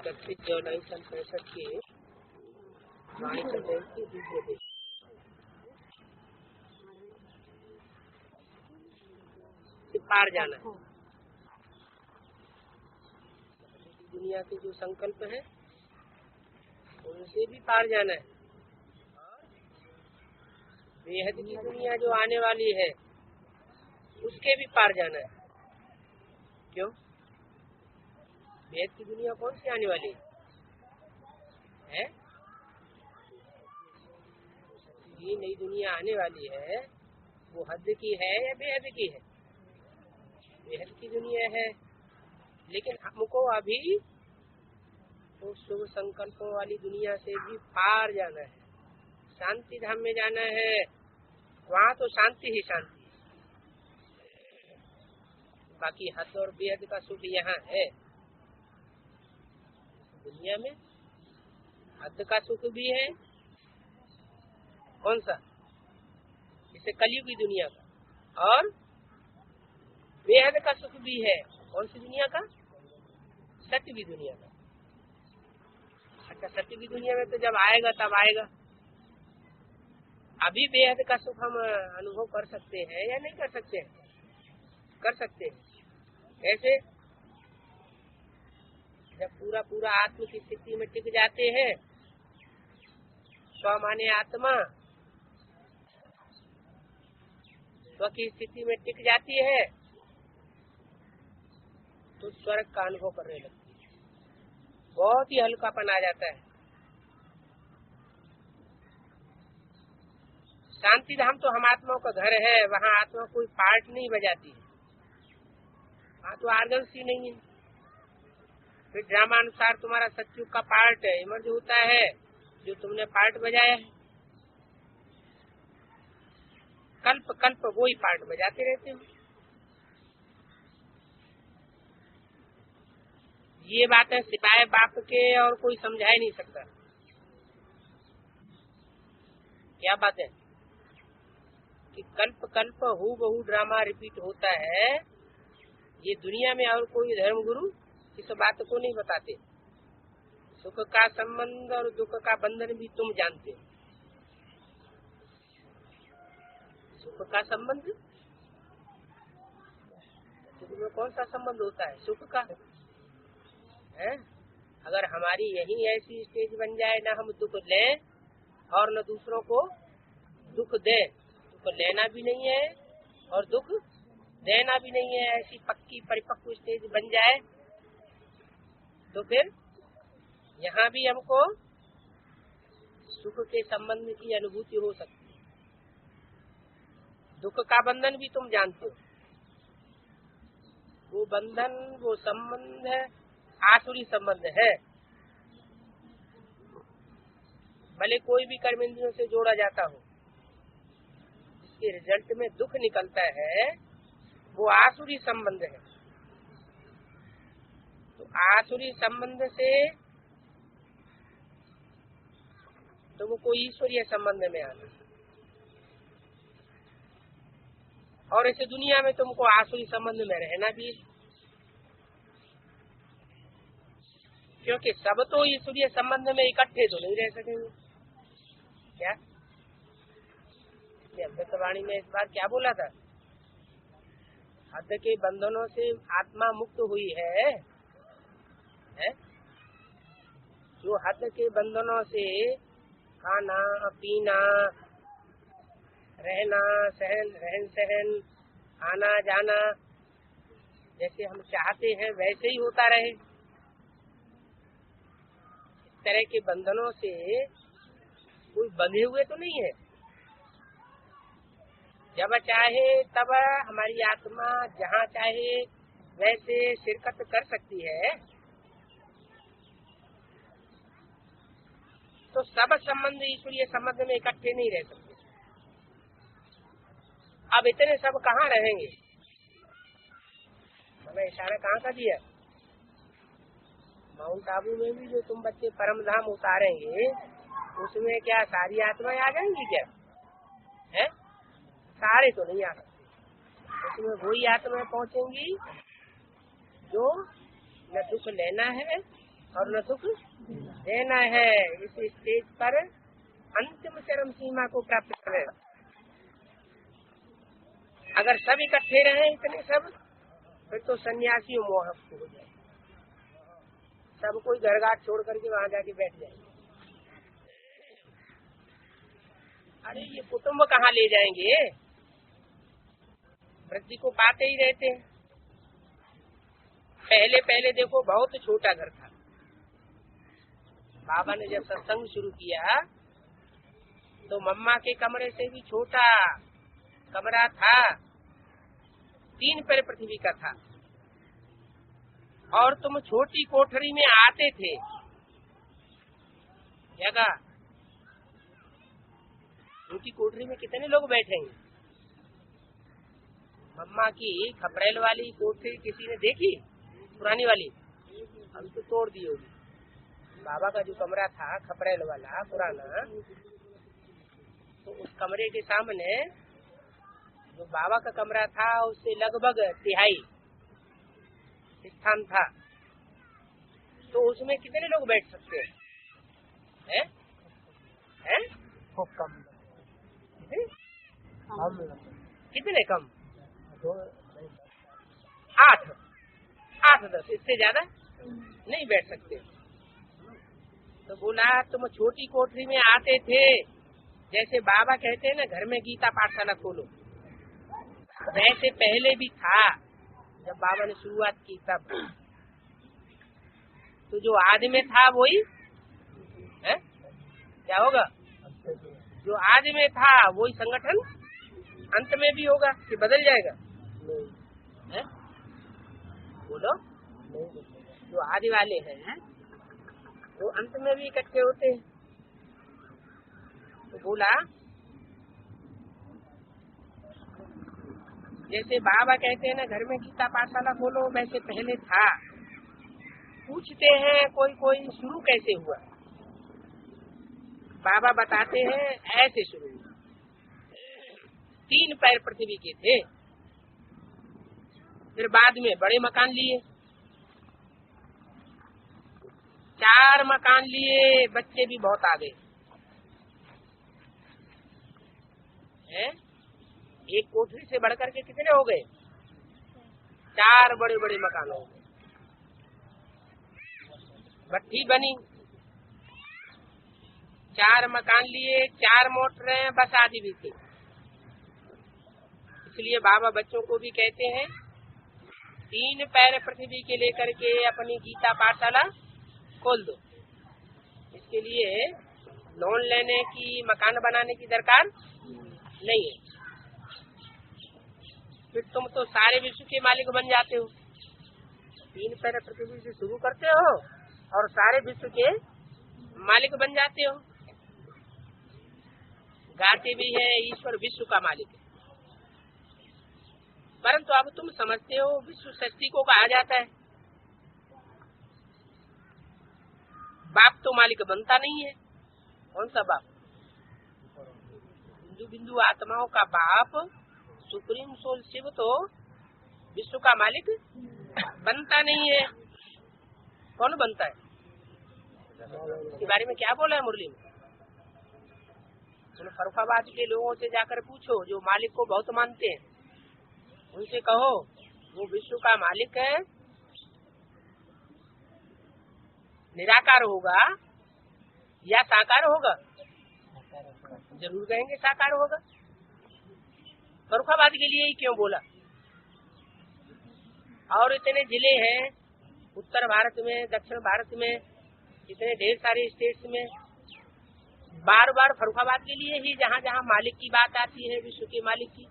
31/9/65 के वाणी जयंती दूसरे दिन पार जाना है। दुनिया के जो संकल्प है उनसे भी पार जाना है। बेहद की दुनिया जो आने वाली है उसके भी पार जाना है। क्यों? बेहद की दुनिया कौन सी आने वाली है? ये नई दुनिया आने वाली है वो हद की है या बेहद की है? बेहद की दुनिया है, लेकिन हमको अभी तो शुभ संकल्पों वाली दुनिया से भी पार जाना है। शांति धाम में जाना है। वहाँ तो शांति ही शांति है। बाकी हद और बेहद का सुख यहाँ है। दुनिया में हद का सुख भी है। कौन सा? इसे कलयुग की दुनिया का। और बेहद का सुख भी है। कौन सी दुनिया का? सत्य की दुनिया का। अच्छा, सत्य की दुनिया में तो जब आएगा तब आएगा। अभी बेहद का सुख हम अनुभव कर सकते हैं या नहीं कर सकते हैं? कर सकते हैं। कैसे? जब पूरा पूरा आत्म की स्थिति में टिक जाते हैं, स्व माने आत्मा स्व की स्थिति में टिक जाती है तो स्वर्ग का अनुभव करने लगती है। बहुत ही हल्कापन आ जाता है। शांति धाम तो हम आत्माओं का घर है। वहाँ आत्मा कोई पार्ट नहीं बजाती है। वहाँ तो आर्गन्स ही नहीं है। फिर ड्रामा अनुसार तुम्हारा सत्युग का पार्ट इमर्ज होता है जो तुमने पार्ट बजाया है। कल्प कल्प वो ही पार्ट बजाते रहते हो। ये बातें सिपाही बाप के और कोई समझा ही नहीं सकता। क्या बात है कि कल्प कल्प हूबहू ड्रामा रिपीट होता है। ये दुनिया में और कोई धर्म गुरु इस बात को नहीं बताते। सुख का संबंध और दुख का बंधन भी तुम जानते हो। सुख का संबंध, सुख में कौन सा संबंध होता है? सुख का है। अगर हमारी यही ऐसी स्टेज बन जाए ना हम दुख लें और न दूसरों को दुख दें, दुख लेना भी नहीं है और दुख देना भी नहीं है, ऐसी पक्की परिपक्व स्टेज बन जाए तो फिर यहाँ भी हमको सुख के संबंध की अनुभूति हो सकती है। दुख का बंधन भी तुम जानते हो। वो बंधन, वो संबंध आसुरी संबंध है। भले कोई भी कर्मेंद्रियों से जोड़ा जाता हो, इसके रिजल्ट में दुख निकलता है, वो आसुरी संबंध है। तो आसुरी संबंध से तुमको ईश्वरीय संबंध में आना, और इस दुनिया में तुमको आसुरी संबंध में रहना भी, क्योंकि सब तो ईश्वरीय संबंध में इकट्ठे तो नहीं रह सकेंगे। क्या अमृतवाणी में इस बार क्या बोला था? हद के बंधनों से आत्मा मुक्त हुई है? जो हद के बंधनों से खाना पीना, रहना सहन, रहन सहन, आना जाना जैसे हम चाहते हैं वैसे ही होता रहे, इस तरह के बंधनों से कोई बंधे हुए तो नहीं है। जब चाहे तब हमारी आत्मा जहाँ चाहे वैसे शिरकत कर सकती है। तो सब संबंध ईश्वरीय संबंध में इकट्ठे नहीं रह सकते। अब इतने सब कहाँ रहेंगे? मैंने इशारा कहाँ का दिया? माउंट आबू में भी जो तुम बच्चे परम धाम उतारेंगे उसमें क्या सारी आत्माएं आ जाएंगी क्या? है? सारे तो नहीं आ सकते। उसमें वही आत्माएं पहुँचेंगी जो न दुख लेना है और न सुख देना है। इस स्टेज पर अंतिम चरम सीमा को प्राप्त करें। अगर सब इकट्ठे रहे इतने सब, फिर तो सन्यासी मोह हो जाए, सब कोई घर घाट छोड़ करके वहां जाके बैठ जाए। अरे ये कुटुंब कहाँ ले जाएंगे, वृद्धि को पाते ही रहते हैं। पहले पहले देखो बहुत छोटा घर था, बाबा ने जब सत्संग शुरू किया तो मम्मा के कमरे से भी छोटा कमरा था, 3 पैर पृथ्वी का था, और तुम छोटी कोठरी में आते थे। जगह छोटी कोठरी में कितने लोग बैठेंगे। मम्मा की खपरेल वाली कोठरी किसी ने देखी, पुरानी वाली, हम तो तोड़ दी होगी। बाबा का जो कमरा था खपरेल वाला पुराना, तो उस कमरे के सामने जो बाबा का कमरा था उससे लगभग 1/3 स्थान था, तो उसमें कितने लोग बैठ सकते हैं? हैं? खूब कम। कितने कम? 8-10, इससे ज्यादा नहीं बैठ सकते। तो बोला तुम छोटी कोठरी में आते थे, जैसे बाबा कहते हैं ना घर में गीता पाठशाला खोलो, वैसे पहले भी था। जब बाबा ने शुरुआत की तब तो जो आज में था वही है, क्या होगा? जो आज में था वही संगठन अंत में भी होगा कि बदल जाएगा? है? बोलो। जो आज वाले हैं वो अंत में भी इकट्ठे होते हैं। तो बोला जैसे बाबा कहते हैं ना घर में गीता पाठशाला खोलो, वैसे पहले था। पूछते हैं कोई कोई शुरू कैसे हुआ, बाबा बताते हैं ऐसे शुरू हुआ। 3 पैर पृथ्वी के थे, फिर बाद में बड़े मकान लिए, 4 मकान लिए, बच्चे भी बहुत आ गए। एक कोठरी से बढ़कर के कितने हो गए? 4 बड़े बड़े मकान हो गए। भट्टी बनी, 4 मकान लिए, 4 मोटरें, बस आदि भी थी। इसलिए बाबा बच्चों को भी कहते हैं 3 पैर पृथ्वी के लेकर के अपनी गीता पाठशाला खोल दो। इसके लिए लोन लेने की, मकान बनाने की दरकार नहीं है। फिर तुम तो सारे विश्व के मालिक बन जाते हो। 3 पैर पृथ्वी से शुरू करते हो और सारे विश्व के मालिक बन जाते हो। गाते भी है ईश्वर विश्व का मालिक है, परंतु अब तुम समझते हो विश्व सृष्टि को कहा जाता है। बाप तो मालिक बनता नहीं है। कौन सा बाप? बिंदु बिंदु आत्माओं का बाप सुप्रीम सोल शिव तो विश्व का मालिक बनता नहीं है। कौन बनता है? इसके बारे में क्या बोला है मुरली में? फरुखाबाद के लोगों से जाकर पूछो जो मालिक को बहुत मानते हैं, उनसे कहो वो विश्व का मालिक है, निराकार होगा या साकार होगा? जरूर कहेंगे साकार होगा। फरुखाबाद के लिए ही क्यों बोला? और इतने जिले हैं उत्तर भारत में, दक्षिण भारत में, इतने ढेर सारे स्टेट्स में, बार बार फरुखाबाद के लिए ही जहाँ जहाँ मालिक की बात आती है, विश्व के मालिक की,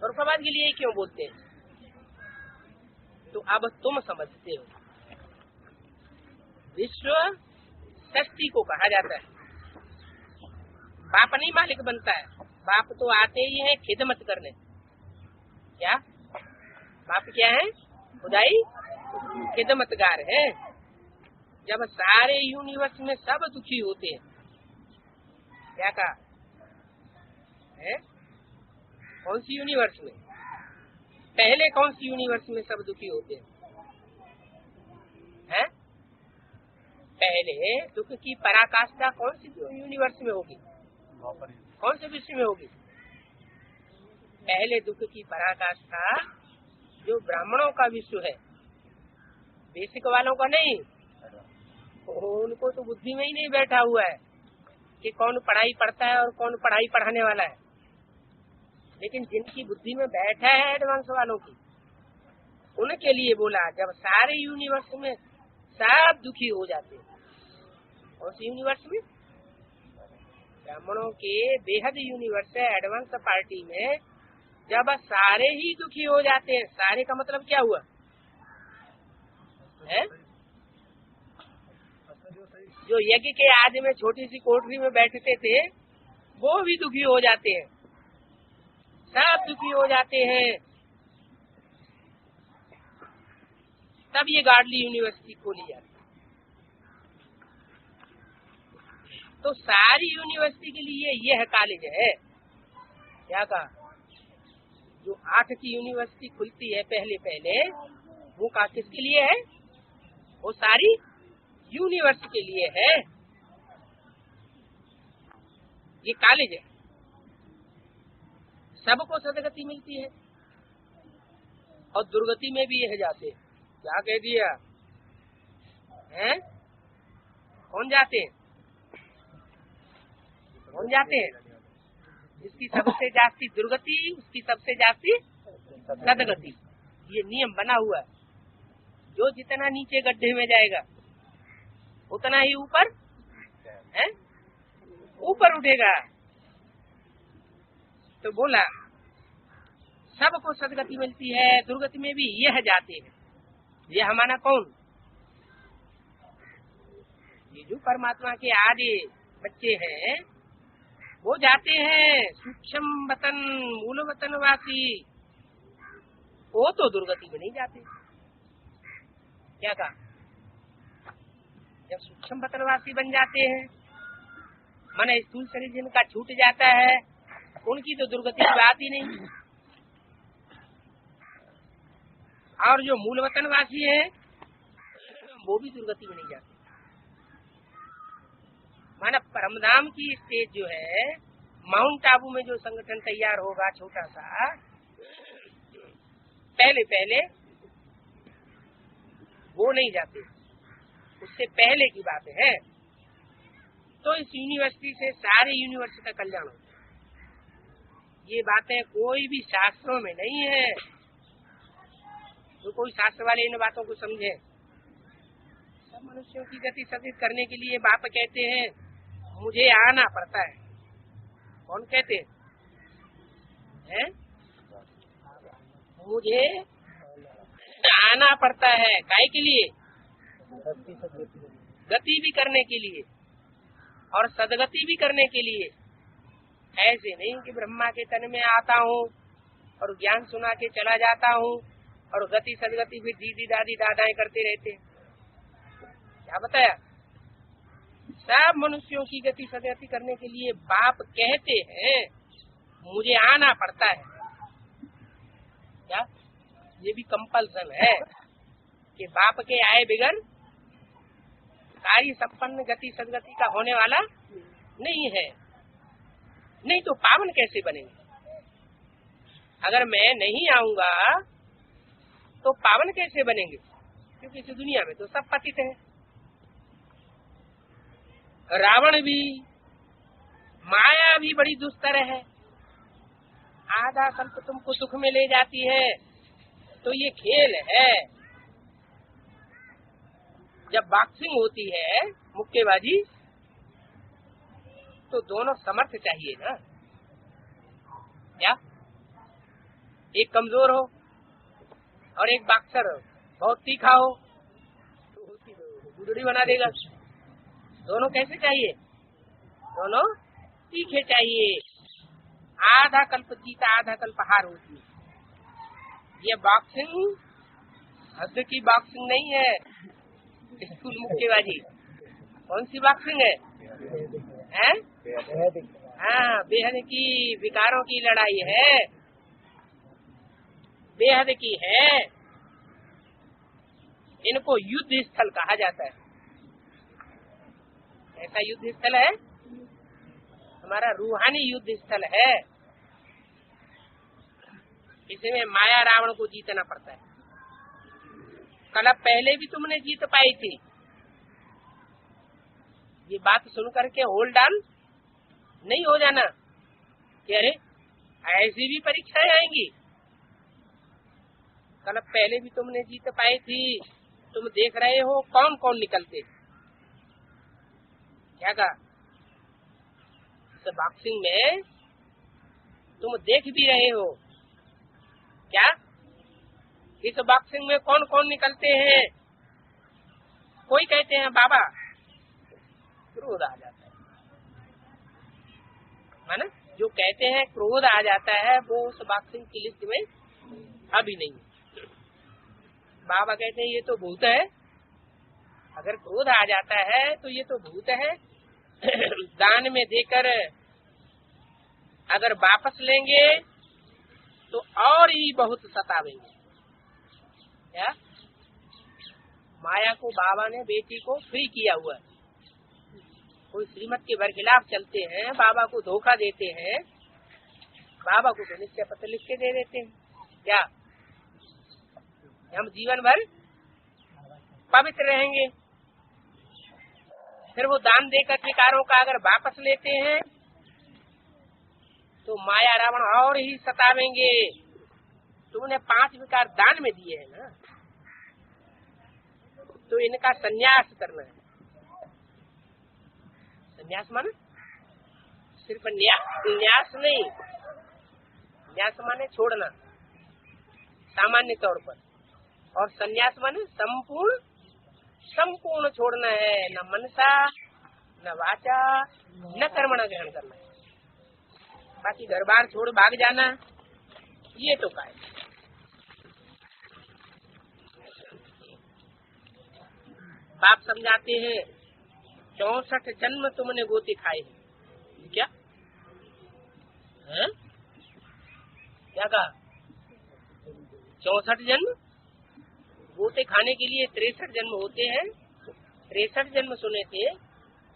फरुखाबाद के लिए ही क्यों बोलते हैं? तो अब तुम समझते हो विश्व सृष्टि को कहा जाता है। बाप नहीं मालिक बनता है, बाप तो आते ही है खिदमत करने। क्या बाप क्या है? खुदाई खिदमतगार है। जब सारे यूनिवर्स में सब दुखी होते हैं, क्या कहा है? कौन सी यूनिवर्स में? पहले कौन सी यूनिवर्स में सब दुखी होते हैं? पहले दुख की पराकाष्ठा कौन सी यूनिवर्स में होगी, कौन से विश्व में होगी? पहले दुख की पराकाष्ठा जो ब्राह्मणों का विश्व है, बेसिक वालों का नहीं। उनको तो बुद्धि में ही नहीं बैठा हुआ है कि कौन पढ़ाई पढ़ता है और कौन पढ़ाई पढ़ाने वाला है। लेकिन जिनकी बुद्धि में बैठा है एडवांस वालों की, उनके लिए बोला जब सारे यूनिवर्स में सब दुखी हो जाते हैं। कौन सी यूनिवर्स में? ब्राह्मणों के बेहद यूनिवर्स है, एडवांस पार्टी में जब सारे ही दुखी हो जाते हैं। सारे का मतलब क्या हुआ है? जो यज्ञ के आदि में छोटी सी कोठरी में बैठते थे वो भी दुखी हो जाते हैं, सब दुखी हो जाते हैं। तब ये गार्डली यूनिवर्सिटी खोली जाती है। तो सारी यूनिवर्सिटी के लिए यह कॉलेज है। क्या कहा? जो 8 की यूनिवर्सिटी खुलती है पहले पहले, वो का किसके लिए है? वो सारी यूनिवर्स के लिए है। ये कॉलेज है, सबको सदगति मिलती है और दुर्गति में भी यह जाते हैं। क्या कह दिया है? कौन जाते हैं? कौन जाते हैं? जिसकी सबसे जास्ती दुर्गति, उसकी सबसे जास्ती सदगति। ये नियम बना हुआ है। जो जितना नीचे गड्ढे में जाएगा उतना ही ऊपर है, ऊपर उठेगा। तो बोला सबको सदगति मिलती है, दुर्गति में भी यह जाते हैं। यह हमारा कौन? ये जो परमात्मा के आदि बच्चे हैं वो जाते हैं। सूक्ष्म वतन, मूल वतनवासी, वो तो दुर्गति में नहीं जाते। क्या कहा? जब सूक्ष्म वतनवासी बन जाते हैं, माने स्थूल शरीर जिनका छूट जाता है, उनकी तो दुर्गति की बात ही नहीं। और जो मूल वतनवासी है वो भी दुर्गति में नहीं जाते। माना परमधाम की स्टेज जो है, माउंट आबू में जो संगठन तैयार होगा छोटा सा, पहले पहले वो नहीं जाते, उससे पहले की बात है। तो इस यूनिवर्सिटी से सारे यूनिवर्सिटी का कल्याण होता है। ये बातें कोई भी शास्त्रों में नहीं है। तो कोई शास्त्र वाले इन बातों को समझे। सब मनुष्यों की गति सदित करने के लिए बाप कहते हैं मुझे आना पड़ता है। कौन कहते हैं? मुझे आना पड़ता है। काय के लिए? गति भी करने के लिए और सदगति भी करने के लिए। ऐसे नहीं कि ब्रह्मा के तन में आता हूँ और ज्ञान सुना के चला जाता हूँ और गति सदगति भी दीदी दादी दादाएं करते रहते। क्या बताया? सब मनुष्यों की गति सदगति करने के लिए बाप कहते हैं मुझे आना पड़ता है। क्या? ये भी कंपल्सन है कि बाप के आए बिगड़ कार्य संपन्न गति सदगति का होने वाला नहीं है। नहीं तो पावन कैसे बनेंगे? अगर मैं नहीं आऊंगा तो पावन कैसे बनेंगे? क्योंकि इस दुनिया में तो सब पतित है। रावण भी, माया भी बड़ी दुस्तर है। आधा कल्प तुमको सुख में ले जाती है। तो ये खेल है। जब बॉक्सिंग होती है, मुक्केबाजी, तो दोनों समर्थ चाहिए ना। क्या? एक कमजोर हो और एक बॉक्सर बहुत तीखा हो तो गुदड़ी बना देगा। दोनों कैसे चाहिए? दोनों तीखे चाहिए। आधा कल्प जीता आधा कल्प हार होती है। ये बॉक्सिंग हद की बॉक्सिंग नहीं है। स्कूल मुक्केबाजी कौन सी बॉक्सिंग है? हैं? हाँ, बेहद की विकारों की लड़ाई है। बेहद की है। इनको युद्ध स्थल कहा जाता है। ऐसा युद्ध स्थल है हमारा, रूहानी युद्ध स्थल है। इसमें माया रावण को जीतना पड़ता है। कल पहले भी तुमने जीत पाई थी। ये बात सुन करके होल्ड ऑन नहीं हो जाना कि अरे ऐसी भी परीक्षाएं आएंगी। कल पहले भी तुमने जीत पाई थी। तुम देख रहे हो कौन कौन निकलते। क्या कहा? इस बॉक्सिंग में तुम देख भी रहे हो क्या? इस बॉक्सिंग में कौन कौन निकलते हैं। कोई कहते हैं बाबा, क्रोध आ जाता है, माना जो कहते हैं क्रोध आ जाता है वो उस बॉक्सिंग की लिस्ट में अभी नहीं। बाबा कहते हैं ये तो भूत है। अगर क्रोध आ जाता है तो ये तो भूत है। दान में देकर अगर वापस लेंगे तो और ही बहुत सतावेंगे। क्या? माया को बाबा ने बेटी को फ्री किया हुआ है। कोई श्रीमत के बरखिलाफ चलते हैं, बाबा को धोखा देते हैं, बाबा को तो निश्चय पत्र लिख के दे देते हैं। क्या हम जीवन भर पवित्र रहेंगे? फिर वो दान देकर विकारों का अगर वापस लेते हैं तो माया रावण और ही सतावेंगे। तुमने 5 विकार दान में दिए है ना, तो इनका संन्यास करना है। संन्यास माने सिर्फ न्यास नहीं, न्यास माने छोड़ना सामान्य तौर पर, और संन्यास माने संपूर्ण छोड़ना है। न मनसा, न वाचा, न कर्मणा ग्रहण करना है। बाकी घर बार छोड़ भाग जाना ये तो का है। बाप समझाते हैं 64 जन्म तुमने गोते खाए हैं। क्या है? क्या कहा? 64 जन्म गोते खाने के लिए 63 जन्म होते हैं। 63 जन्म सुने थे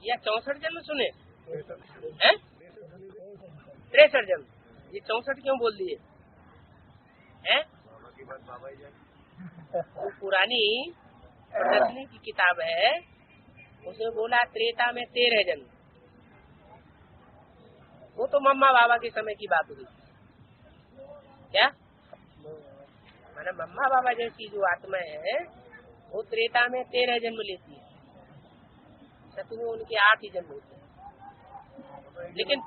या 64 जन्म सुने हैं? 63 जन्म। ये 64 क्यों बोल दिए हैं? वो पुरानी प्रदर्शनी की किताब है, उसने बोला त्रेता में 13 जन्म। वो तो मम्मा बाबा के समय की बात हुई। क्या माना? मम्मा बाबा जैसी जो आत्मा है वो त्रेता में 13 जन्म लेती है, सतु में उनके 8 ही जन्म होते हैं। लेकिन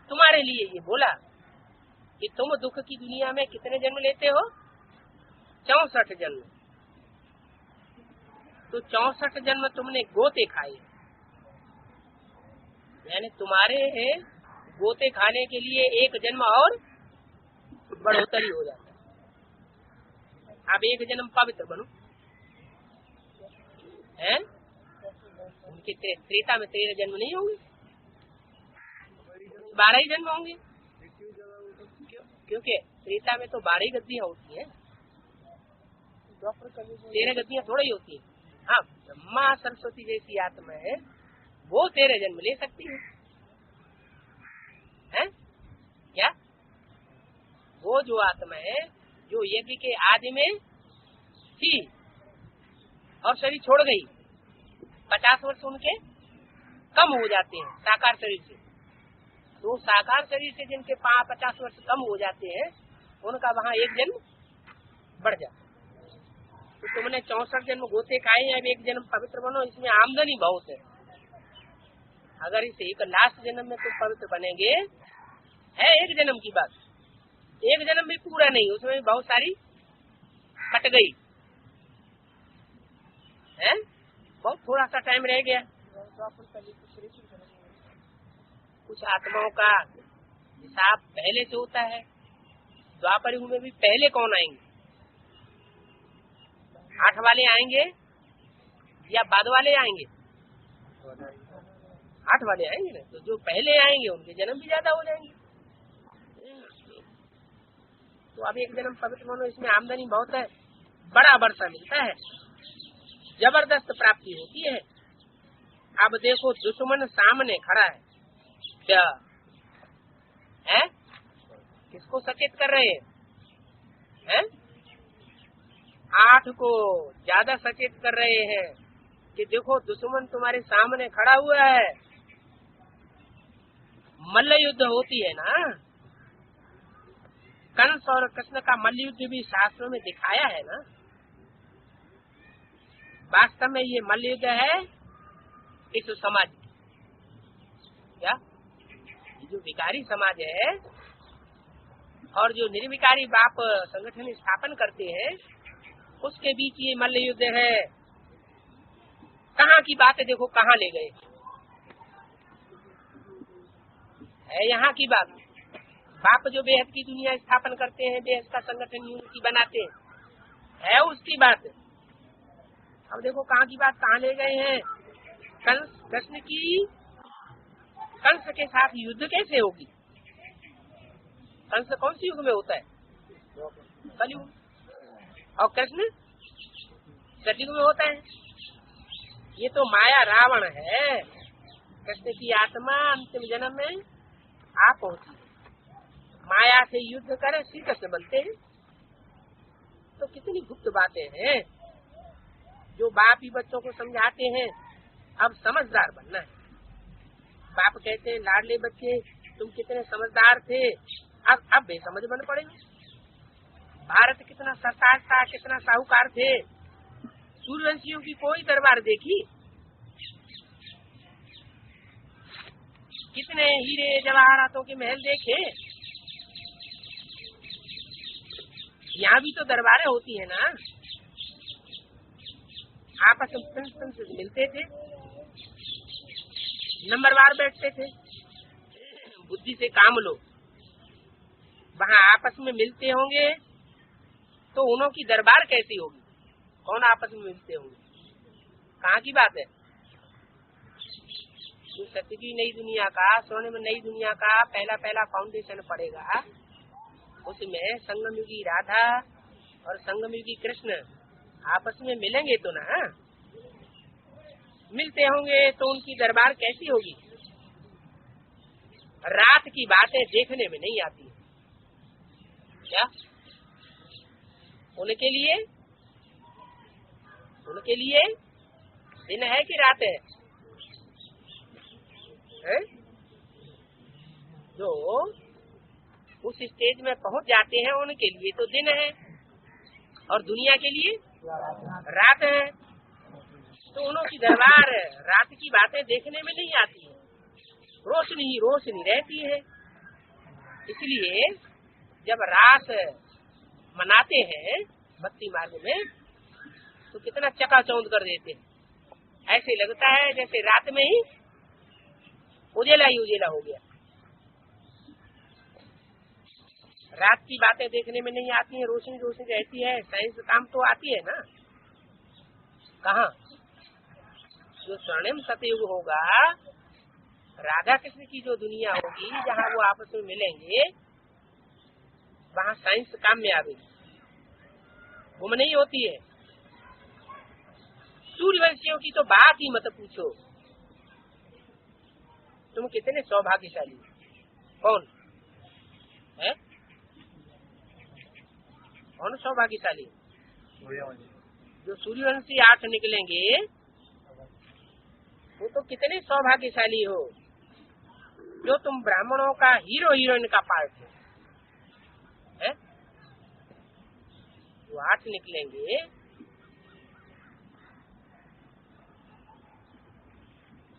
तुम्हारे लिए ये बोला कि तुम दुख की दुनिया में कितने जन्म लेते हो? 64 जन्म। तो 64 जन्म तुमने गोते खाए, यानी तुम्हारे गोते खाने के लिए एक जन्म और बढ़ोतरी हो जाता है। अब एक जन्म पवित्र बनो हैं? उनके त्रेता में 13 जन्म नहीं होंगे, 12 ही जन्म होंगे। क्योंकि त्रेता में तो 12 ही गद्दियां होती हैं, 13 गद्दियां थोड़ा ही होती है। हाँ, ब्रह्मा सरस्वती जैसी आत्मा है वो 13 जन्म ले सकती है? क्या वो जो आत्मा है जो यज्ञ के आदि में थी और शरीर छोड़ गई, 50 वर्ष उनके कम हो जाते हैं साकार शरीर से। तो साकार शरीर से जिनके 50 वर्ष कम हो जाते हैं उनका वहाँ एक जन्म बढ़ जाता है। तो तुमने 64 जन्म गोते खाए हैं, अब एक जन्म पवित्र बनो। इसमें आमदनी बहुत है। अगर इस एक लास्ट जन्म में तुम पवित्र बनेंगे, है एक जन्म की बात, एक जन्म भी पूरा नहीं, उसमें भी बहुत सारी कट गई है, बहुत थोड़ा सा टाइम रह गया। कुछ आत्माओं का हिसाब पहले से होता है। द्वापर युग में भी पहले कौन आएंगे? 8 वाले आएंगे या बाद वाले आएंगे? 8 वाले आएंगे ना। तो जो पहले आएंगे उनके जन्म भी ज्यादा हो जाएंगे। तो अब एक जन्म पवित्र बनो, इसमें आमदनी बहुत है, बड़ा वर्षा मिलता है, जबरदस्त प्राप्ति होती है। अब देखो दुश्मन सामने खड़ा है, क्या है? किसको सचेत कर रहे हैं? 8 को ज्यादा सचेत कर रहे हैं कि देखो दुश्मन तुम्हारे सामने खड़ा हुआ है। मल्ल युद्ध होती है ना, कंस और कृष्ण का मल्ल युद्ध भी शास्त्रों में दिखाया है ना। वास्तव में ये मल्ल युद्ध है इस समाज, क्या जो विकारी समाज है और जो निर्विकारी बाप संगठन स्थापन करते हैं, उसके बीच ये मल्ल युद्ध है। कहाँ की बात है, देखो कहाँ ले गए है। यहाँ की बात, बाप जो बेहद की दुनिया स्थापन करते हैं, बेहद का संगठन यूनिटी बनाते हैं, है उसकी बात। अब देखो कहाँ की बात कहाँ ले गए हैं। कंस कृष्ण की, कंस के साथ युद्ध कैसे होगी? कंस कौन सी युग में होता है? कलयुग। और कृष्ण सतयुग में होता है। ये तो माया रावण है। कृष्ण की आत्मा अंतिम जन्म में आ पहुंची, माया से युद्ध कर श्री कृष्ण बनते हैं। तो कितनी गुप्त बातें हैं जो बाप ही बच्चों को समझाते हैं। अब समझदार बनना है। बाप कहते हैं लाडले बच्चे तुम कितने समझदार थे, अब बेसमझ बन पड़ेंगे। भारत कितना सरताज था, कितना साहूकार थे। सूर्यवंशियों की कोई दरबार देखी? कितने हीरे जवाहरातों के महल देखे? यहाँ भी तो दरबारें होती है ना। आपस में प्रिंस मिलते थे, नंबरवार बैठते थे, बुद्धि से काम लो। वहाँ आपस में मिलते होंगे तो उन्हों की दरबार कैसी होगी? कौन आपस में मिलते होंगे? कहाँ की बात है? जो सत्य की नई दुनिया का, सोने में नई दुनिया का पहला फाउंडेशन पड़ेगा, उसमें संगमयुगी राधा और संगमयुगी कृष्ण आपस में मिलेंगे तो ना। मिलते होंगे तो उनकी दरबार कैसी होगी? रात की बातें देखने में नहीं आती क्या? उनके लिए दिन है कि रात है? जो उस स्टेज में पहुंच जाते हैं उनके लिए तो दिन है और दुनिया के लिए रात है। तो उन्हों की दरबार रात की बातें देखने में नहीं आती है, रोशनी ही रोशनी रहती है। इसलिए जब रात मनाते हैं भक्ति मार्ग में तो कितना चकाचौंध कर देते हैं। ऐसे लगता है जैसे रात में ही उजेला ही उजेला हो गया। रात की बातें देखने में नहीं आती है, रोशनी रोशनी रहती है। साइंस काम तो आती है ना। कहाँ? जो स्वर्णिम सतयुग होगा, राधा कृष्ण की जो दुनिया होगी, जहाँ वो आपस में मिलेंगे, वहाँ साइंस काम में आवेगी, गुम नहीं होती है। सूर्यवंशियों की तो बात ही मत पूछो। तुम कितने सौभाग्यशाली। कौन है? कौन सौभाग्यशाली? जो सूर्यवंशी 8 निकलेंगे वो तो कितने सौभाग्यशाली हो जो तुम ब्राह्मणों का हीरो हीरोइन का पार्ट है? जो 8 निकलेंगे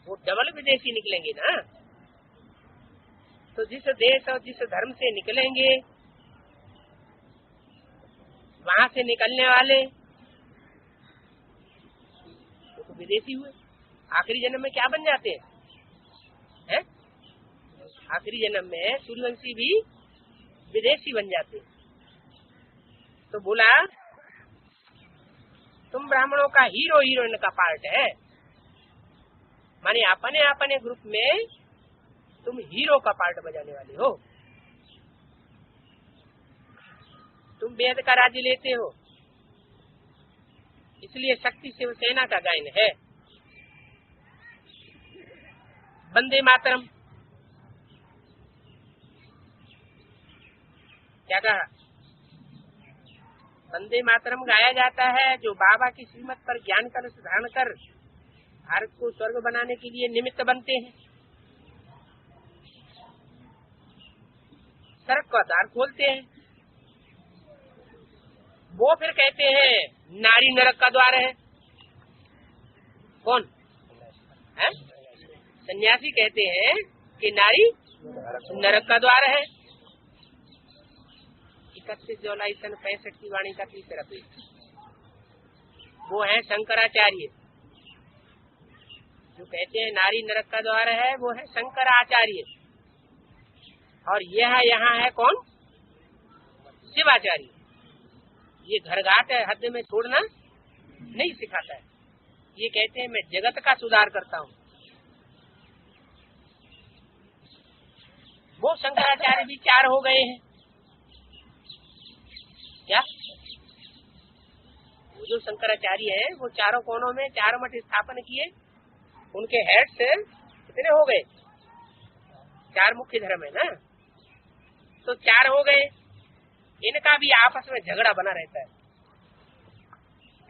वो डबल विदेशी निकलेंगे ना। तो जिस देश और जिस धर्म से निकलेंगे वहाँ से निकलने वाले वो तो विदेशी हुए। आखिरी जन्म में क्या बन जाते हैं? आखिरी जन्म में सूर्यवंशी भी विदेशी बन जाते। तो बोला तुम ब्राह्मणों का हीरो हीरोइन का पार्ट है, माने अपने अपने ग्रुप में तुम हीरो का पार्ट बजाने वाले हो। तुम वेद का राज्य लेते हो, इसलिए शक्ति शिवसेना का गायन है। वंदे मातरम। क्या कहा? वंदे मातरम गाया जाता है जो बाबा की श्रीमत पर ज्ञान कलश धारण कर भारत को स्वर्ग बनाने के लिए निमित्त बनते हैं, सड़क का द्वार खोलते हैं। वो फिर कहते हैं नारी नरक का द्वार है। कौन है? सन्यासी कहते हैं कि नारी नरक का द्वार है। 31 जुलाई सन 65 की वाणी का तीसरा पेज। वो है शंकराचार्य जो कहते हैं नारी नरक का द्वार है, वो है शंकराचार्य। और यह यहाँ है कौन? शिवाचार्य। ये घर घाट हद में छोड़ना नहीं सिखाता है। ये कहते हैं मैं जगत का सुधार करता हूँ। वो शंकराचार्य भी 4 हो गए हैं। क्या? वो जो शंकराचार्य है वो चारों कोनों में 4 मठ स्थापन किए। उनके हेड्स कितने हो गए? 4 मुख्य धर्म है ना, तो 4 हो गए। इनका भी आपस में झगड़ा बना रहता है।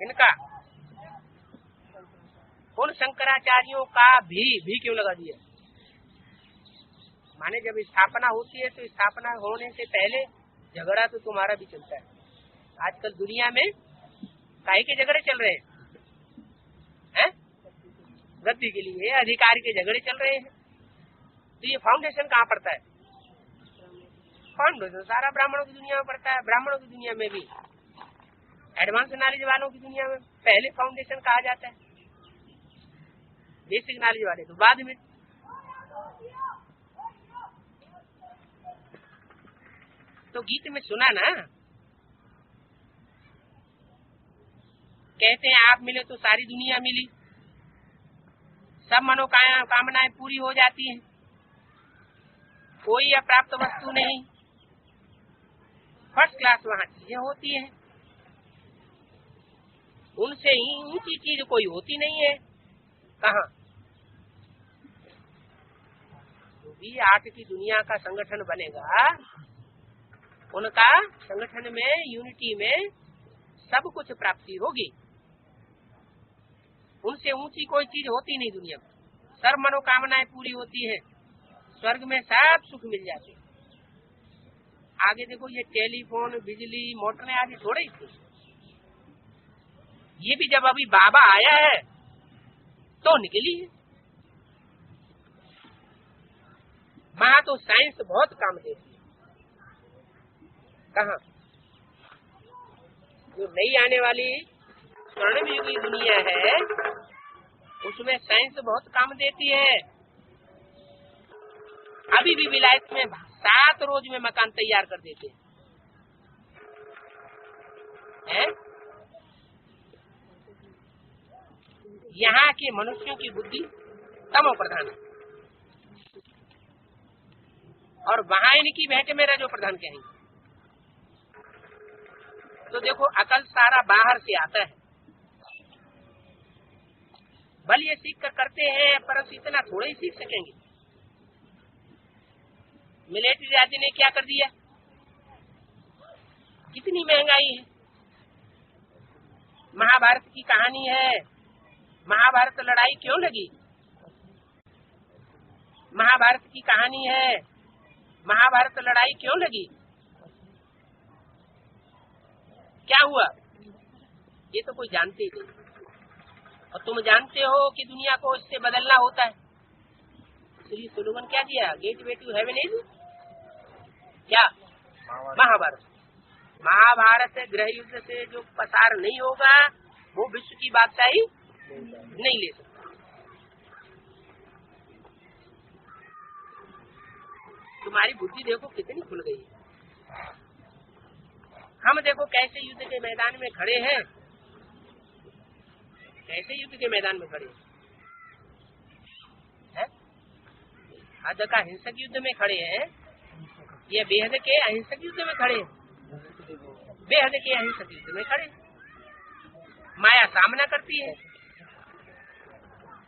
इनका उन शंकराचार्यों का भी क्यों लगा दिया? माने जब स्थापना होती है तो स्थापना होने से पहले झगड़ा तो तुम्हारा भी चलता है। आजकल दुनिया में काहे के झगड़े चल रहे हैं? वृद्धि के लिए अधिकार के झगड़े चल रहे हैं। तो ये फाउंडेशन कहाँ पड़ता है? फाउंडेशन सारा ब्राह्मणों की दुनिया में पड़ता है। ब्राह्मणों की दुनिया में भी एडवांस नॉलेज वालों की दुनिया में पहले फाउंडेशन कहा जाता है, बेसिक नॉलेज वाले तो बाद में। तो गीत में सुना ना, कहते हैं आप मिले तो सारी दुनिया मिली, सब मनोकामनाएं पूरी हो जाती हैं, कोई अप्राप्त वस्तु नहीं, फर्स्ट क्लास वहाँ चीजें होती हैं, उनसे ही ऊंची चीज कोई होती नहीं है। कहाँ? जो भी आज की दुनिया का संगठन बनेगा, उनका संगठन में यूनिटी में सब कुछ प्राप्ति होगी। उनसे ऊंची कोई चीज होती नहीं दुनिया में। सर्व मनोकामनाएं पूरी होती है, स्वर्ग में सब सुख मिल जाते हैं। आगे देखो ये टेलीफोन, बिजली, मोटरें आदि थोड़े ही थे। ये भी जब अभी बाबा आया है तो निकली है। वहां तो साइंस बहुत काम देती है। कहाँ? जो नई आने वाली स्वर्णिम युग की दुनिया है उसमें साइंस बहुत काम देती है। अभी भी विलायत में 7 रोज में मकान तैयार कर देते हैं। यहाँ के मनुष्यों की बुद्धि तमो प्रधान है और वहाँ इनकी भेंट में रजो प्रधान कहेंगे। तो देखो अकल सारा बाहर से आता है। बल ये सीख कर करते हैं परंतु इतना थोड़ा ही सीख सकेंगे। मिलिट्री आदि ने क्या कर दिया? कितनी महंगाई है। महाभारत की कहानी है। महाभारत लड़ाई क्यों लगी? महाभारत की कहानी है। महाभारत लड़ाई क्यों लगी? क्या हुआ? ये तो कोई जानते ही नहीं। और तुम जानते हो कि दुनिया को इससे बदलना होता है। इसलिए स्लोगन क्या दिया? गेटवे टू हेवन इज क्या? महाभारत। महाभारत गृह युद्ध से जो पसार नहीं होगा वो विश्व की बादशाही नहीं ले सकता। तुम्हारी बुद्धि देखो कितनी खुल गई है। हम देखो कैसे युद्ध के मैदान में खड़े हैं। कैसे युद्ध के मैदान में खड़े हैं? हद का हिंसक युद्ध में खड़े हैं या बेहद के अहिंसक युद्ध में खड़े हैं? बेहद के अहिंसक युद्ध में खड़े। माया सामना करती है।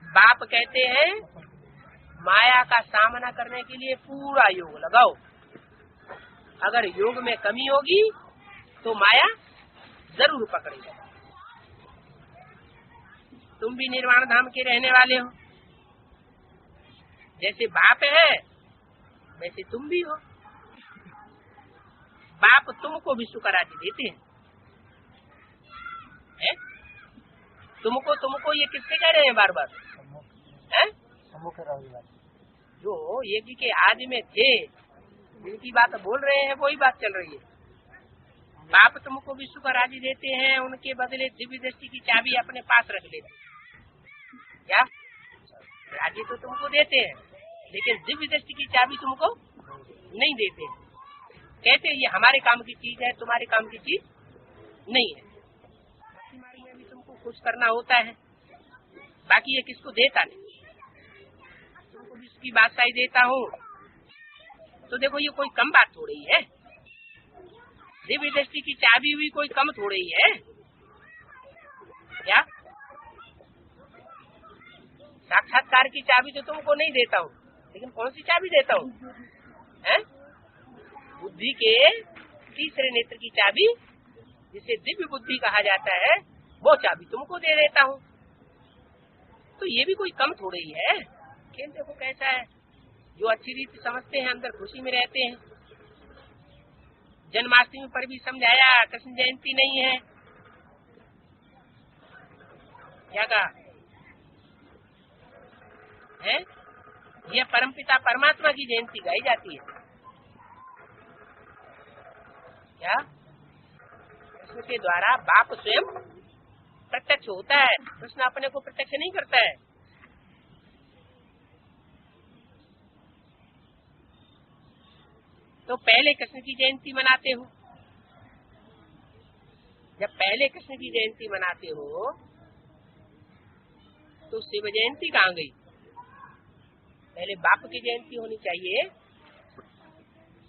बाप कहते हैं माया का सामना करने के लिए पूरा योग लगाओ। अगर योग में कमी होगी तो माया जरूर पकड़ेगा। तुम भी निर्वाण धाम के रहने वाले हो, जैसे बाप है वैसे तुम भी हो। बाप तुमको विश्व का राज्य देते हैं, तुमको ये किससे कह रहे हैं बार बार? जो यज्ञ के आदि में थे जिनकी बात बोल रहे हैं वही बात चल रही है। बाप तुमको विश्व का राज्य देते हैं, उनके बदले दिव्य दृष्टि की चाबी अपने पास रख लेते हैं। क्या राज्य तो तुमको देते हैं लेकिन दिव्य दृष्टि की चाबी तुमको नहीं देते। कहते ये हमारे काम की चीज है, तुम्हारे काम की चीज नहीं है। मार्ग में भी तुमको कुछ करना होता है, बाकी ये किसको देता नहीं। तुमको विश्व की बादशाही देता हूँ तो देखो ये कोई कम बात हो रही है। दिव्य दृष्टि की चाबी हुई कोई कम थोड़ी ही है क्या? साक्षात्कार की चाबी तो तुमको नहीं देता हूँ, लेकिन कौन सी चाबी देता हूँ? बुद्धि के तीसरे नेत्र की चाबी, जिसे दिव्य बुद्धि कहा जाता है, वो चाबी तुमको दे देता हूँ। तो ये भी कोई कम थोड़ी ही है। खेल देखो कैसा है। जो अच्छी रीति समझते हैं अंदर खुशी में रहते हैं। जन्माष्टमी पर भी समझाया कृष्ण जयंती नहीं है, क्या कहा है? यह परमपिता परमात्मा की जयंती गाई जाती है। क्या कृष्ण के द्वारा बाप स्वयं प्रत्यक्ष होता है, कृष्ण अपने को प्रत्यक्ष नहीं करता है। तो पहले कृष्ण की जयंती मनाते हो। जब पहले कृष्ण की जयंती मनाते हो तो शिव जयंती कहाँ गई? पहले बाप की जयंती होनी चाहिए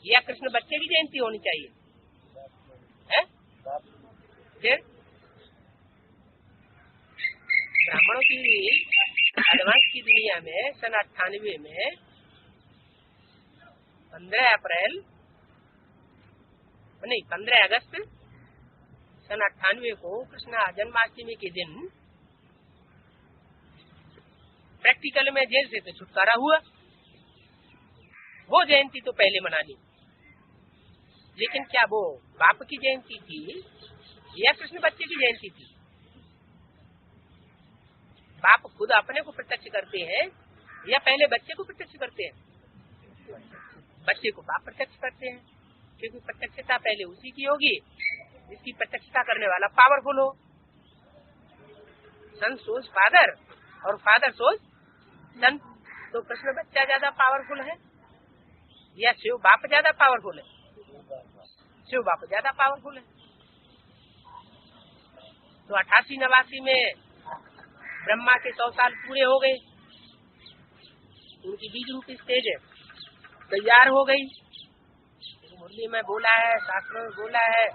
या कृष्ण बच्चे की जयंती होनी चाहिए? है? फिर ब्राह्मणों की एडवांस की दुनिया में सन 98 में 15 अगस्त सन 98 को कृष्ण जन्माष्टमी के दिन प्रैक्टिकल में जेल से तो छुटकारा हुआ। वो जयंती तो पहले मनानी, लेकिन क्या वो बाप की जयंती थी या कृष्ण बच्चे की जयंती थी? बाप खुद अपने को प्रत्यक्ष करते हैं या पहले बच्चे को प्रत्यक्ष करते हैं? बच्चे को बाप प्रत्यक्ष करते हैं, क्योंकि प्रत्यक्षता पहले उसी की होगी जिसकी प्रत्यक्षता करने वाला पावरफुल हो। सन सोच फादर और फादर सोच सन। तो कृष्ण बच्चा ज्यादा पावरफुल है या शिव बाप ज्यादा पावरफुल है? शिव बाप ज्यादा पावरफुल है। तो 88-89 में ब्रह्मा के 100 साल पूरे हो गए, उनकी बीज रूपी स्टेज तैयार हो गई। मुरली में बोला है, शास्त्रों में बोला है,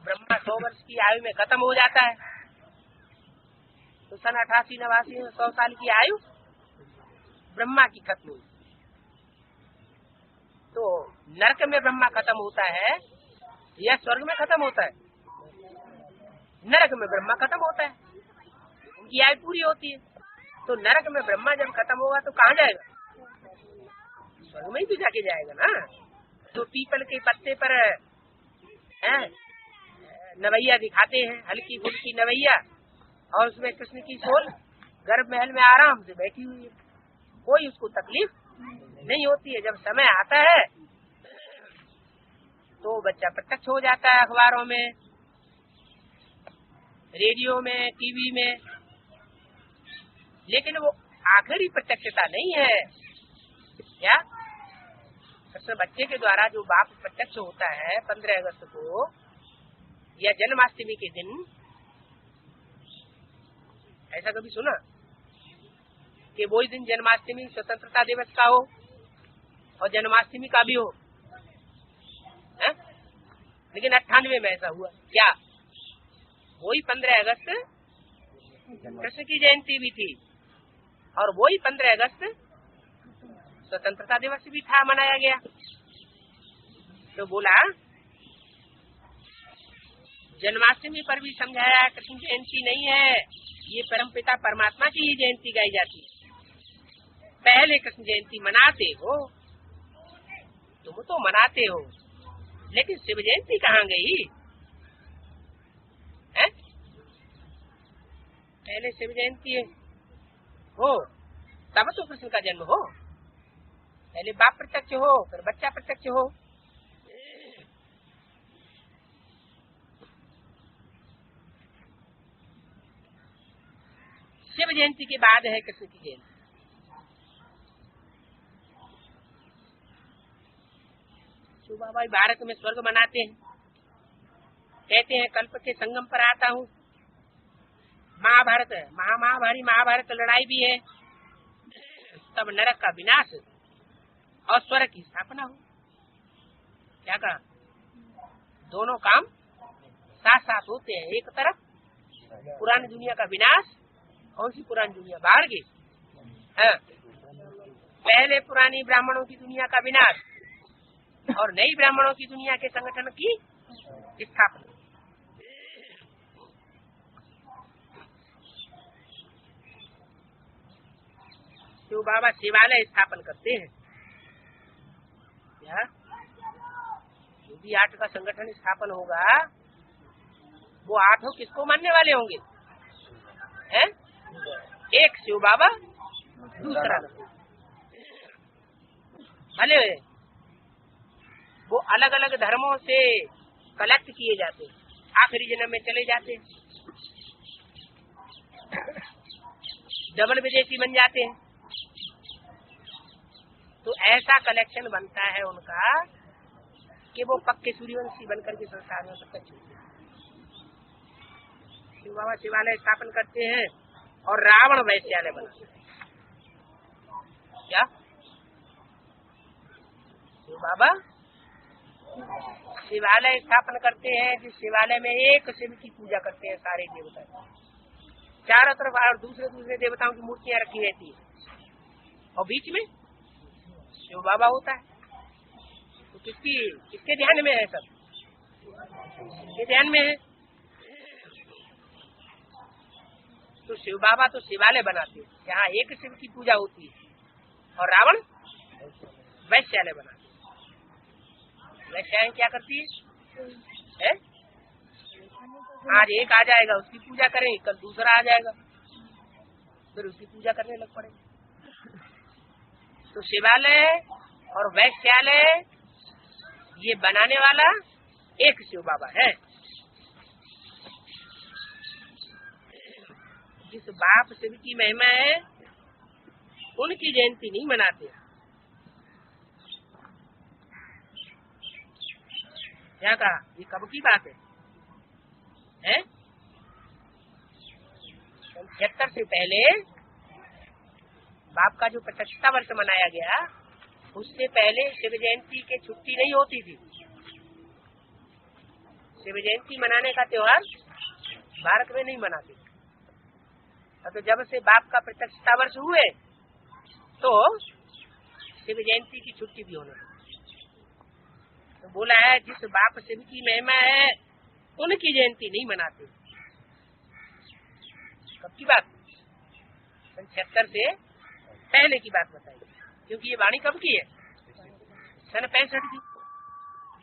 ब्रह्मा 100 वर्ष की आयु में खत्म हो जाता है। तो सन 88-89 में 100 साल की आयु ब्रह्मा की खत्म हुई। तो नरक में ब्रह्मा खत्म होता है या स्वर्ग में खत्म होता है? नरक में ब्रह्मा खत्म होता है, उनकी आयु पूरी होती है। तो नरक में ब्रह्मा जब खत्म होगा तो कहाँ जाएगा? स्वर्ग में ही तो जाके जाएगा ना। तो पीपल के पत्ते पर नवैया दिखाते हैं, हल्की फुल्की नवैया, और उसमें कृष्ण की सोल गर्भ महल में आराम से बैठी हुई है, कोई उसको तकलीफ नहीं होती है। जब समय आता है तो बच्चा प्रत्यक्ष हो जाता है, अखबारों में, रेडियो में, टीवी में। लेकिन वो आखिरी प्रत्यक्षता नहीं है। क्या कृष्ण बच्चे के द्वारा जो बाप प्रत्यक्ष होता है 15 अगस्त को या जन्माष्टमी के दिन, ऐसा कभी सुना कि वही दिन जन्माष्टमी स्वतंत्रता दिवस का हो और जन्माष्टमी का भी हो? लेकिन 98 में ऐसा हुआ। क्या वही 15 अगस्त कृष्ण की जयंती भी थी और वही 15 अगस्त स्वतंत्रता दिवस भी था, मनाया गया। तो बोला जन्माष्टमी पर भी समझाया कृष्ण जयंती नहीं है, ये परमपिता परमात्मा की ही जयंती गाई जाती है। पहले कृष्ण जयंती मनाते हो, तुम तो मनाते हो, लेकिन शिव जयंती कहाँ गई है? पहले शिव जयंती हो तब तो कृष्ण का जन्म हो। पहले बाप प्रत्यक्ष हो, फिर बच्चा प्रत्यक्ष हो। शिव जयंती के बाद है कृष्ण की जयंती। शिव बाबा भारत में स्वर्ग मनाते हैं, कहते हैं कल्प के संगम पर आता हूँ। महाभारत महाभारत लड़ाई भी है, तब नरक का विनाश और स्वर्ग की स्थापना हो। क्या कहा? दोनों काम साथ साथ होते हैं। एक तरफ पुरानी दुनिया का विनाश, कौन सी पुरानी दुनिया? बाहर की। हाँ, पहले पुरानी ब्राह्मणों की दुनिया का विनाश और नई ब्राह्मणों की दुनिया के संगठन की स्थापना। शिव बाबा शिवालय स्थापन करते हैं। क्या जो भी 8 का संगठन स्थापन होगा, वो 8 किसको मानने वाले होंगे? हैं? एक शिव बाबा, दूसरा भले वो अलग अलग धर्मों से कलेक्ट किए जाते, आखिरी जन्म में चले जाते, डबल विदेशी बन जाते हैं। तो ऐसा कलेक्शन बनता है उनका कि वो पक्के सूर्यवंशी बनकर के संसार में प्रत्यक्ष होते हैं। शिव बाबा शिवालय स्थापन करते हैं और रावण वैश्यालय बनाते हैं। क्या शिव बाबा शिवालय स्थापन करते हैं, जिस शिवालय में एक शिव की पूजा करते हैं सारे देवता, चारों तरफ और दूसरे दूसरे देवताओं की मूर्तियां रखी रहती है और बीच में शिव बाबा होता है। तो किसके ध्यान में है? सब किसके ध्यान में है? तो शिव बाबा तो शिवालय बनाते हैं जहाँ एक शिव की पूजा होती है और रावण वैश्यालय बनाते हैं। वैश्याएं क्या करती है? आज एक आ जाएगा, उसकी पूजा करेंगे, कल दूसरा आ जाएगा, फिर उसकी पूजा करने लग पड़ेंगे। तो शिवालय और वैश्यालय ये बनाने वाला एक शिव बाबा है। जिस बाप शिव की महिमा है, उनकी जयंती नहीं मनाते। क्या कहा? ये कब की बात है? 76 से पहले बाप का जो 75वां वर्ष मनाया गया, उससे पहले शिव जयंती के छुट्टी नहीं होती थी। शिव जयंती मनाने का त्योहार भारत में नहीं मनाते। तो जब से बाप का 75वां वर्ष हुए तो शिव जयंती की छुट्टी भी होने लगी। तो बोला है जिस बाप शिव की महिमा है, उनकी जयंती नहीं मनाते। कब की बात? 76 से पहले की बात बताई, क्योंकि ये वाणी कब की है? सन 65 की।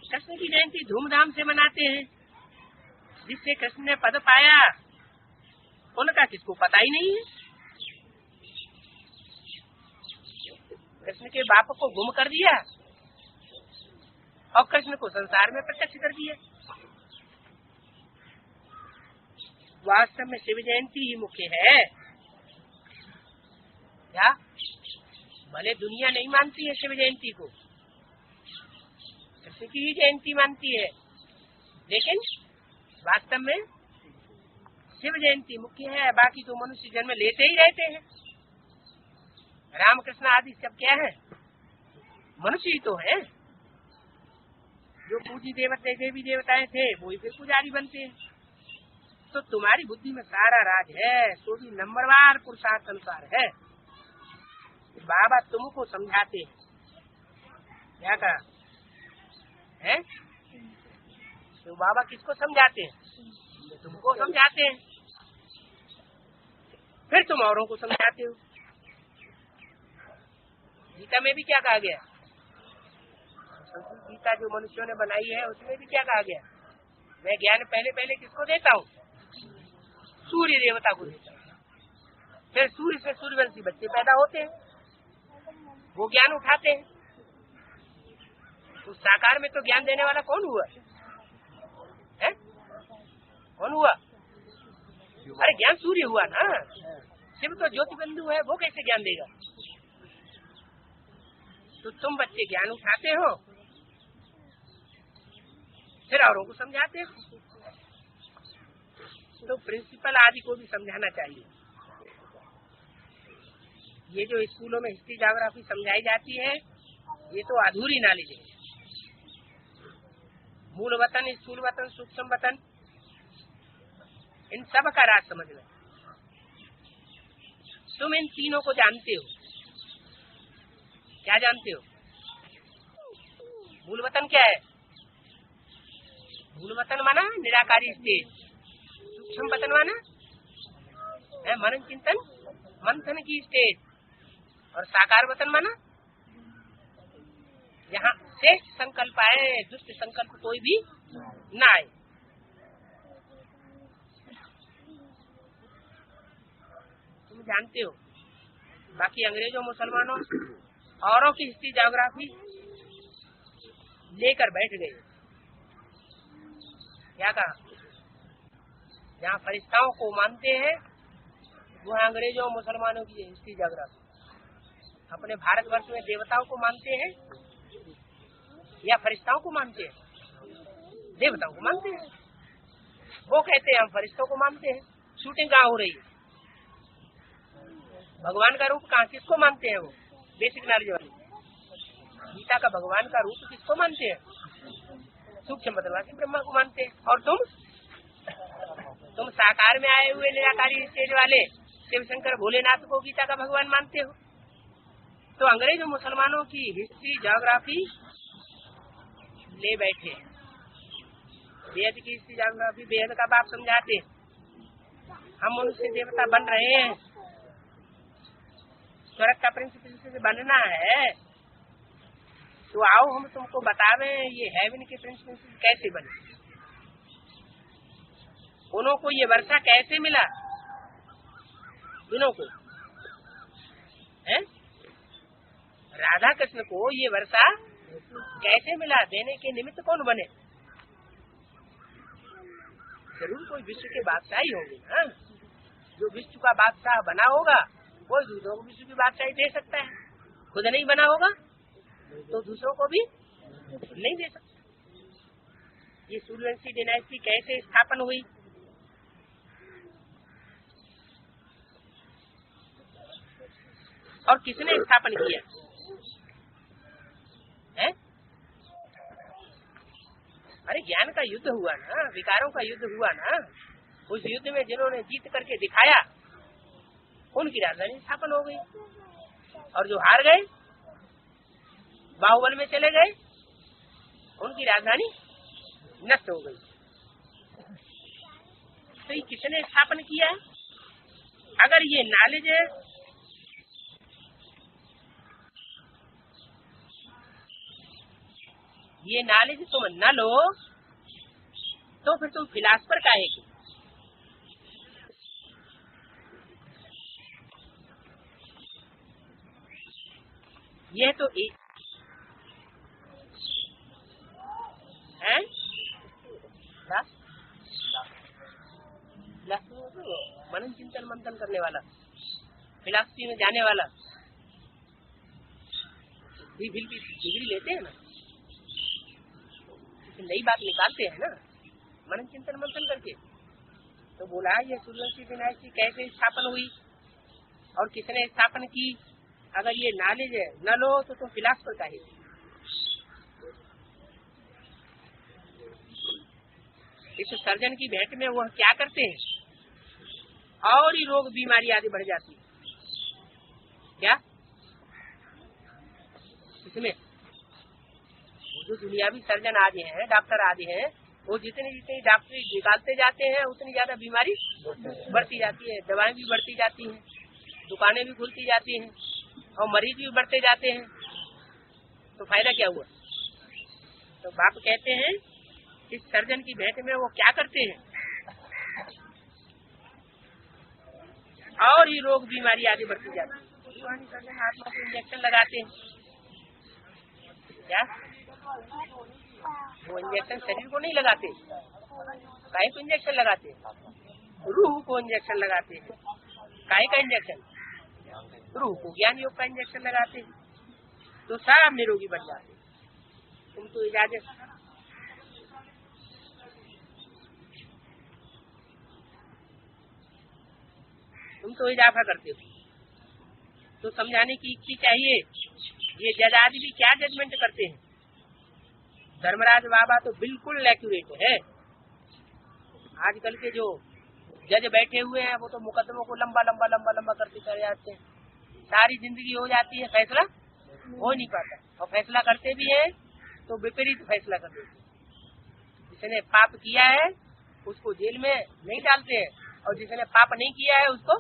कृष्ण की जयंती धूमधाम से मनाते हैं। जिससे कृष्ण ने पद पाया, उनका किसको पता ही नहीं है। कृष्ण के बाप को गुम कर दिया और कृष्ण को संसार में प्रत्यक्ष कर दिया। वास्तव में शिव जयंती ही मुख्य है। क्या भले दुनिया नहीं मानती है शिव जयंती को, कृष्ण की ही जयंती मानती है, लेकिन वास्तव में शिव जयंती मुख्य है। बाकी तो मनुष्य जन्म लेते ही रहते हैं। रामकृष्ण आदि सब क्या है? मनुष्य ही तो है। जो पूजी देवी देवताएं थे, वो ही फिर पुजारी बनते हैं। तो तुम्हारी बुद्धि में सारा राज है, तो भी नंबरवार पुरुषार्थ अनुसार है। बाबा तुमको समझाते हैं। क्या कहा है? तो बाबा किसको समझाते हैं? तुमको समझाते हैं, फिर तुम औरों को समझाते हो। गीता में भी क्या कहा गया? संस्कृत गीता जो मनुष्यों ने बनाई है उसमें भी क्या कहा गया? मैं ज्ञान पहले पहले किसको देता हूँ? सूर्य देवता को देता हूँ। फिर सूर्य से सूर्यवंशी बच्चे पैदा होते हैं, वो ज्ञान उठाते हैं। उस साकार में तो ज्ञान देने वाला कौन हुआ है? कौन हुआ? अरे ज्ञान सूर्य हुआ ना। शिव तो ज्योति बिंदु है, वो कैसे ज्ञान देगा? तो तुम बच्चे ज्ञान उठाते हो, फिर औरों को समझाते हो। तो प्रिंसिपल आदि को भी समझाना चाहिए। ये जो स्कूलों में हिस्ट्री ज्योग्राफी समझाई जाती है, ये तो अधूरी नॉलेज है। मूल वतन, स्थूल वतन, सूक्ष्म वतन, इन सब का राज समझना। तुम इन तीनों को जानते हो। क्या जानते हो? मूल वतन क्या है? मूल वतन माना निराकारी स्टेज। सूक्ष्म वतन माना मनन चिंतन मंथन की स्टेज। और साकार वतन माना यहाँ श्रेष्ठ संकल्प आए, दुष्ट संकल्प कोई भी न आए। तुम जानते हो। बाकी अंग्रेजों मुसलमानों औरों की हिस्ट्री ज्योग्राफी लेकर बैठ गए। क्या कहा? जहाँ फरिश्ताओं को मानते हैं वहाँ अंग्रेजों मुसलमानों की हिस्ट्री ज्योग्राफी। अपने भारतवर्ष में देवताओं को मानते हैं या फरिश्ताओं को मानते हैं? देवताओं को मानते हैं। वो कहते हैं हम फरिश्तों को मानते हैं। शूटिंग कहाँ हो रही है? भगवान का रूप कहाँ, किसको मानते हैं? वो बेसिक नॉलेज वाले गीता का भगवान का रूप किसको मानते हैं? सूक्ष्म बदलवासी ब्रह्मा को मानते हैं। और तुम साकार में आए हुए निराकारी स्टेज वाले शिव शंकर भोलेनाथ को गीता का भगवान मानते हो। तो अंग्रेज मुसलमानों की हिस्ट्री ज्योग्राफी ले बैठे। वेद की हिस्ट्री ज्योग्राफी वेद का बाप समझाते। हम मनुष्य देवता बन रहे हैं, स्वर्ग का प्रिंसिपल से बनना है, तो आओ हम तुमको बतावे ये हेवन के प्रिंसिपल कैसे बने। उन्हों को ये वर्षा कैसे मिला? दोनों को है? राधा कृष्ण को ये वर्षा कैसे मिला? देने के निमित्त कौन बने? जरूर कोई विश्व के बादशाह ही होंगे ना। जो विश्व का बादशाह बना होगा वो दूसरों को विश्व की बादशाही दे सकता है। खुद नहीं बना होगा तो दूसरों को भी नहीं दे सकता। ये सूर्यवंशी डायनेस्टी कैसे स्थापन हुई? और किसने स्थापन किया है? अरे ज्ञान का युद्ध हुआ ना, विकारों का युद्ध हुआ ना। उस युद्ध में जिन्होंने जीत करके दिखाया उनकी राजधानी स्थापन हो गई। और जो हार गए, बाहुबल में चले गए, उनकी राजधानी नष्ट हो गई। तो ये किसने स्थापन किया है? अगर ये नॉलेज है, ये नॉलेज तुम न लो तो फिर तुम फिलासफर काहे के? यह तो एक है मनन चिंतन मंथन करने वाला, फिलासफी में जाने वाला डिग्री लेते हैं ना, नई बात निकालते हैं ना मनन चिंतन मंथन करके। तो बोला ये सूर्यवंशी डायनेस्टी कैसे स्थापन हुई और किसने स्थापन की? अगर ये नॉलेज है न लो तो तुम फिलासफर काहे? इस सर्जन की भेंट में वह क्या करते हैं? और ही रोग बीमारी आदि बढ़ जाती है। क्या इसमें जो दुनियावी सर्जन आदि हैं, डॉक्टर आदि हैं, वो जितनी जितनी डॉक्टरी निकालते जाते हैं उतनी ज्यादा बीमारी बढ़ती जाती है, दवाएं भी बढ़ती जाती हैं, दुकानें भी खुलती जाती हैं और मरीज भी बढ़ते जाते हैं। तो फायदा क्या हुआ? तो बाप कहते हैं इस सर्जन की भेंट में वो क्या करते हैं, और ही रोग बीमारी आगे बढ़ती जाती है। सर्जन आत्मा को इंजेक्शन लगाते हैं, क्या वो इंजेक्शन शरीर को नहीं लगाते, काहे को इंजेक्शन लगाते, रूह को इंजेक्शन लगाते हैं। काहे का इंजेक्शन? रूह को ज्ञान योग का इंजेक्शन लगाते हैं, तो सब निरोगी बन जाते। तुम तो इजाजत तुम तो इजाफा करते हो, तो समझाने की युक्ति चाहिए। ये जज आदि भी क्या जजमेंट करते हैं? धर्मराज बाबा तो बिल्कुल एक्यूरेट है। आजकल के जो जज बैठे हुए हैं वो तो मुकदमों को लंबा लंबा लंबा लंबा करते चले जाते हैं, सारी जिंदगी हो जाती है, फैसला हो नहीं पाता, और फैसला करते भी हैं तो विपरीत फैसला कर देते हैं। जिसने पाप किया है उसको जेल में नहीं डालते हैं, और जिसने पाप नहीं किया है उसको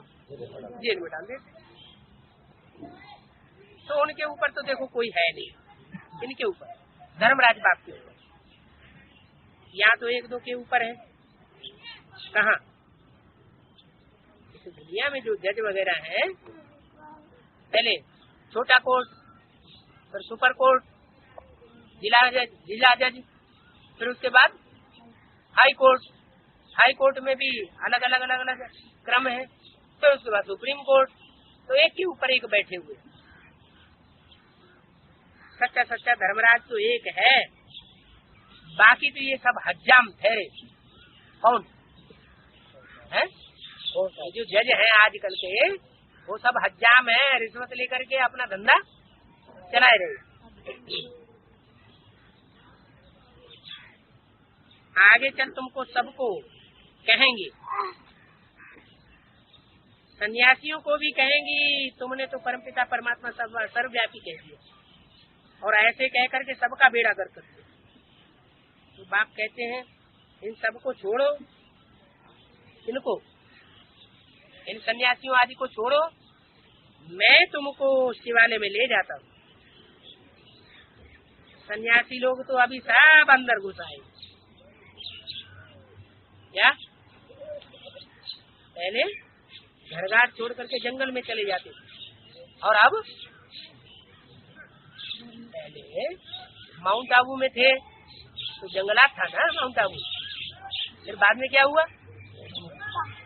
जेल में डाल देते हैं। तो उनके ऊपर तो देखो कोई है नहीं, इनके ऊपर धर्मराज बाप के ऊपर, यहाँ तो एक दो के ऊपर है। कहाँ? इस दुनिया में जो जज वगैरह हैं, पहले छोटा कोर्ट, फिर सुपर कोर्ट, जिला जज, फिर उसके बाद हाई कोर्ट। हाई कोर्ट में भी अलग अलग अलग अलग क्रम है, फिर उसके बाद सुप्रीम कोर्ट। तो एक के ऊपर एक बैठे हुए। सच्चा सच्चा धर्मराज तो एक है, बाकी तो ये सब हज्जाम ठहरे। कौन है? जो जज हैं आजकल के, वो सब हज्जाम है, रिश्वत लेकर के अपना धंधा चलाए रहे। आगे चल तुमको सबको कहेंगे, सन्यासियों को भी कहेंगी, तुमने तो परमपिता परमात्मा सर्वव्यापी कह दिया, और ऐसे कह करके सबका बेड़ा कर सकते। तो बाप कहते हैं इन सबको छोड़ो, इनको, इन सन्यासियों आदि को छोड़ो, मैं तुमको शिवालय में ले जाता हूँ। सन्यासी लोग तो अभी सब अंदर घुस आए। क्या? पहले घर-घाट छोड़ करके जंगल में चले जाते, और अब पहले माउंट आबू में थे तो जंगलात था ना माउंट आबू। फिर बाद में क्या हुआ?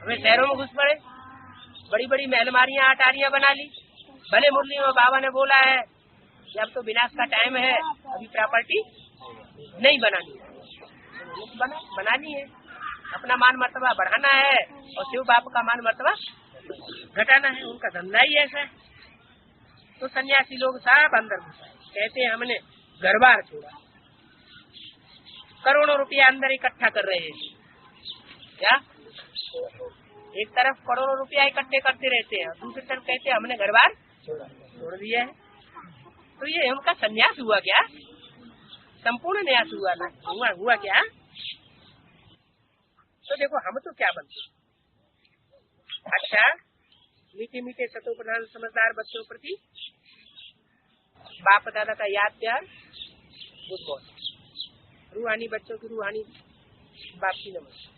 हमें शहरों में घुस पड़े, बड़ी बड़ी महलमारियां अटारियां बना ली। भले मुरली में बाबा ने बोला है कि अब तो विनाश का टाइम है, अभी प्रॉपर्टी नहीं बनानी, बनानी है, अपना मान मर्तबा बढ़ाना है और शिव बाप का मान मर्तबा घटाना है। उनका धंधा ही ऐसा है। तो सन्यासी लोग सब अंदर घुसा, कहते हैं हमने घर बार छोड़ा, करोड़ों रुपया अंदर इकट्ठा कर रहे हैं। क्या? एक तरफ करोड़ों रुपया इकट्ठे करते रहते हैं, दूसरी तरफ कहते हैं हमने घर बार छोड़ दिया है। तो ये उनका संन्यास हुआ क्या? संपूर्ण न्यास हुआ ना? हुआ क्या? तो देखो हम तो क्या बनते। अच्छा, मीठे मीठे सतो प्रधान समझदार बच्चों प्रति बाप दादा का याद प्यार, गुड बॉय, रूहानी बच्चों की रूहानी बाप की नमस्कार।